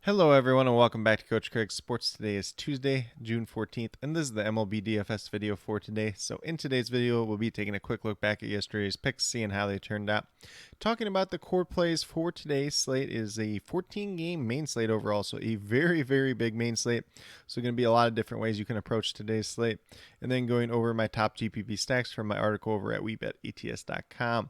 Hello, everyone, and welcome back to Coach Craig's Sports. Today is Tuesday, June 14th, and this is the MLB DFS video for today. So in today's video, we'll be taking a quick look back at yesterday's picks, seeing how they turned out. Talking about the core plays for today's slate is a 14-game main slate overall, so a very, very big main slate. So going to be a lot of different ways you can approach today's slate. And then going over my top GPP stacks from my article over at WeBetATS.com.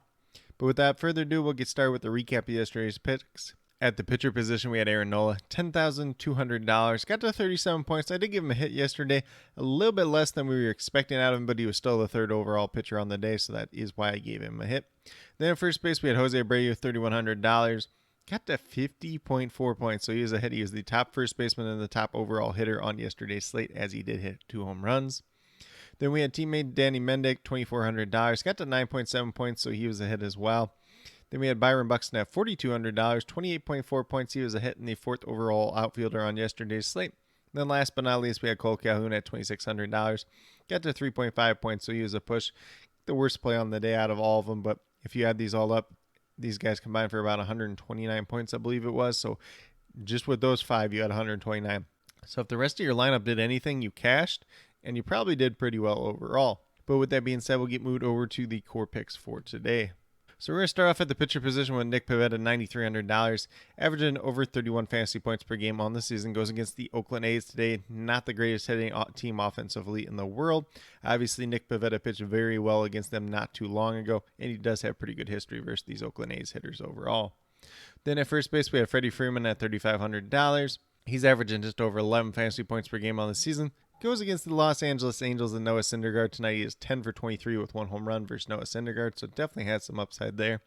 But without further ado, we'll get started with the recap of yesterday's picks. At the pitcher position, we had Aaron Nola, $10,200. Got to 37 points. I did give him a hit yesterday, a little bit less than we were expecting out of him, but he was still the third overall pitcher on the day, so that is why I gave him a hit. Then at first base, we had Jose Abreu, $3,100. Got to 50.4 points, so he was a hit. He was the top first baseman and the top overall hitter on yesterday's slate, as he did hit 2 home runs. Then we had teammate Danny Mendick, $2,400. Got to 9.7 points, so he was a hit as well. Then we had Byron Buxton at $4,200, 28.4 points. He was a hit in the fourth overall outfielder on yesterday's slate. Then last but not least, we had Cole Calhoun at $2,600. Got to 3.5 points, so he was a push. The worst play on the day out of all of them, but if you add these all up, these guys combined for about 129 points, I believe it was. So just with those 5, you had 129. So if the rest of your lineup did anything, you cashed, and you probably did pretty well overall. But with that being said, we'll get moved over to the core picks for today. So we're going to start off at the pitcher position with Nick Pivetta, $9,300, averaging over 31 fantasy points per game on the season. Goes against the Oakland A's today. Not the greatest hitting team offensively in the world. Obviously, Nick Pivetta pitched very well against them not too long ago, and he does have pretty good history versus these Oakland A's hitters overall. Then at first base, we have Freddie Freeman at $3,500. He's averaging just over 11 fantasy points per game on the season. Goes against the Los Angeles Angels and Noah Syndergaard tonight. He is 10 for 23 with 1 home run versus Noah Syndergaard, so definitely has some upside there.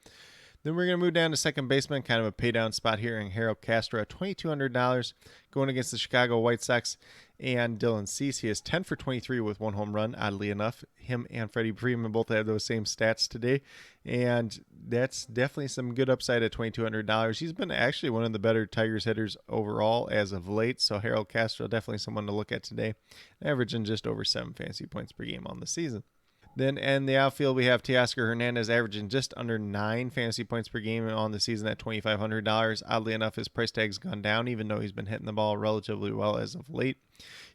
Then we're going to move down to second baseman, kind of a pay down spot here in Harold Castro at $2,200, going against the Chicago White Sox and Dylan Cease. He is 10 for 23 with 1 home run, oddly enough. Him and Freddie Freeman both have those same stats today, and that's definitely some good upside at $2,200. He's been actually one of the better Tigers hitters overall as of late, so Harold Castro definitely someone to look at today, averaging just over 7 fantasy points per game on the season. Then in the outfield, we have Teoscar Hernandez averaging just under 9 fantasy points per game on the season at $2,500. Oddly enough, his price tag's gone down, even though he's been hitting the ball relatively well as of late.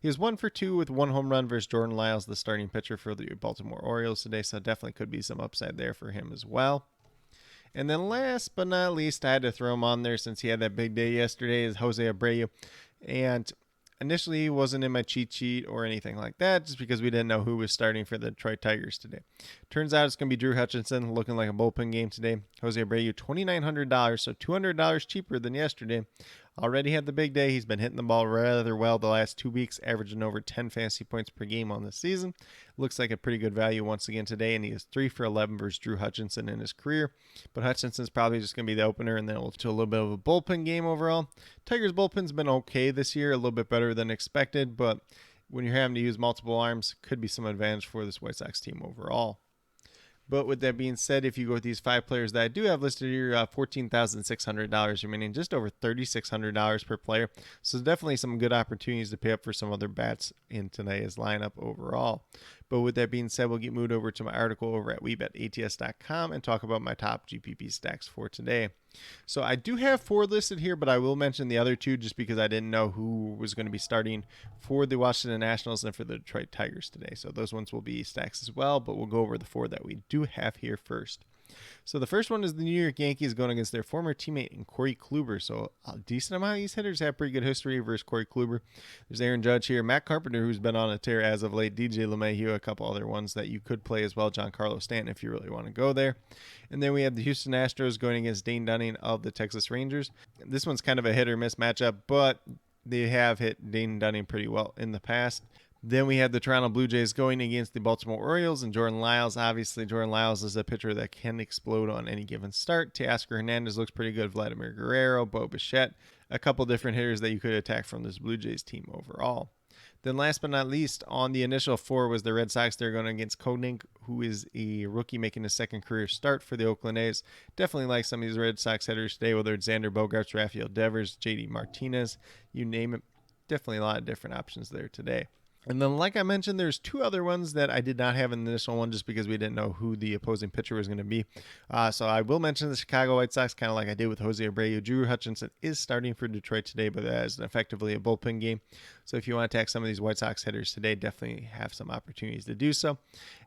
He was 1 for 2 with 1 home run versus Jordan Lyles, the starting pitcher for the Baltimore Orioles today, so definitely could be some upside there for him as well. And then last but not least, I had to throw him on there since he had that big day yesterday, is Jose Abreu. And initially, he wasn't in my cheat sheet or anything like that, just because we didn't know who was starting for the Detroit Tigers today. Turns out it's going to be Drew Hutchinson, looking like a bullpen game today. Jose Abreu, $2,900, so $200 cheaper than yesterday. Already had the big day. He's been hitting the ball rather well the last 2 weeks, averaging over 10 fantasy points per game on the season. Looks like a pretty good value once again today, and he is 3 for 11 versus Drew Hutchinson in his career. But Hutchinson's probably just going to be the opener, and then we'll to a little bit of a bullpen game overall. Tigers' bullpen's been okay this year, a little bit better than expected, but when you're having to use multiple arms, could be some advantage for this White Sox team overall. But with that being said, if you go with these 5 players that I do have listed here, $14,600 remaining, just over $3,600 per player. So definitely some good opportunities to pay up for some other bats in today's lineup overall. But with that being said, we'll get moved over to my article over at WeBetATS.com and talk about my top GPP stacks for today. So I do have 4 listed here, but I will mention the other 2 just because I didn't know who was going to be starting for the Washington Nationals and for the Detroit Tigers today. So those ones will be stacks as well, but we'll go over the 4 that we do have here first. So the first one is the New York Yankees going against their former teammate Corey Kluber. So a decent amount of these hitters have pretty good history versus Corey Kluber. There's Aaron Judge here, Matt Carpenter, who's been on a tear as of late, DJ LeMahieu, a couple other ones that you could play as well, Giancarlo Stanton if you really want to go there. And then we have the Houston Astros going against Dane Dunning of the Texas Rangers. This one's kind of a hit or miss matchup, but they have hit Dane Dunning pretty well in the past. Then we had the Toronto Blue Jays going against the Baltimore Orioles and Jordan Lyles. Obviously, Jordan Lyles is a pitcher that can explode on any given start. Teoscar Hernandez looks pretty good. Vladimir Guerrero, Bo Bichette, a couple different hitters that you could attack from this Blue Jays team overall. Then last but not least, on the initial 4 was the Red Sox. They're going against Koenig, who is a rookie making his second career start for the Oakland A's. Definitely like some of these Red Sox hitters today, whether it's Xander Bogaerts, Rafael Devers, JD Martinez, you name it. Definitely a lot of different options there today. And then, like I mentioned, there's two other ones that I did not have in the initial one just because we didn't know who the opposing pitcher was going to be. So I will mention the Chicago White Sox, kind of like I did with Jose Abreu. Drew Hutchinson is starting for Detroit today, but that is effectively a bullpen game. So if you want to attack some of these White Sox hitters today, definitely have some opportunities to do so.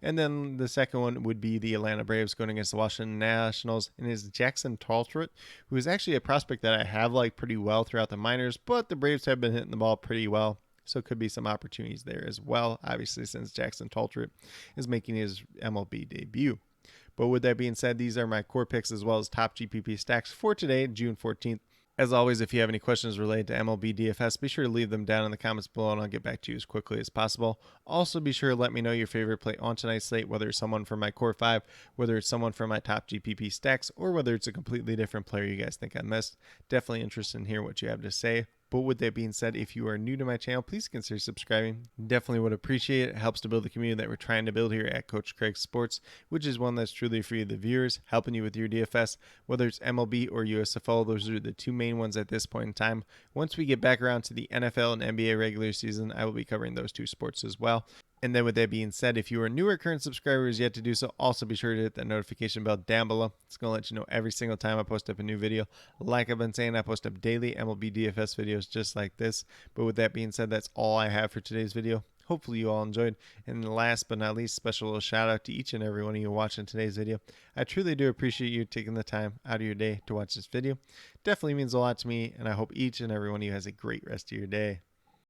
And then the second one would be the Atlanta Braves going against the Washington Nationals, and is Jackson Taltrett, who is actually a prospect that I have liked pretty well throughout the minors, but the Braves have been hitting the ball pretty well. So could be some opportunities there as well, obviously, since Jackson Taltrett is making his MLB debut. But with that being said, these are my core picks as well as top GPP stacks for today, June 14th. As always, if you have any questions related to MLB DFS, be sure to leave them down in the comments below and I'll get back to you as quickly as possible. Also, be sure to let me know your favorite play on tonight's slate, whether it's someone from my core 5, whether it's someone from my top GPP stacks, or whether it's a completely different player you guys think I missed. Definitely interested in hearing what you have to say. But with that being said, if you are new to my channel, please consider subscribing. Definitely would appreciate it. It helps to build the community that we're trying to build here at Coach Craig Sports, which is one that's truly for you, the viewers, helping you with your DFS, whether it's MLB or USFL. Those are the two main ones at this point in time. Once we get back around to the NFL and NBA regular season, I will be covering those two sports as well. And then with that being said, if you are new or current subscribers yet to do so, also be sure to hit that notification bell down below. It's going to let you know every single time I post up a new video. Like I've been saying, I post up daily MLB DFS videos just like this. But with that being said, that's all I have for today's video. Hopefully you all enjoyed. And last but not least, special little shout out to each and every one of you watching today's video. I truly do appreciate you taking the time out of your day to watch this video. Definitely means a lot to me, and I hope each and every one of you has a great rest of your day.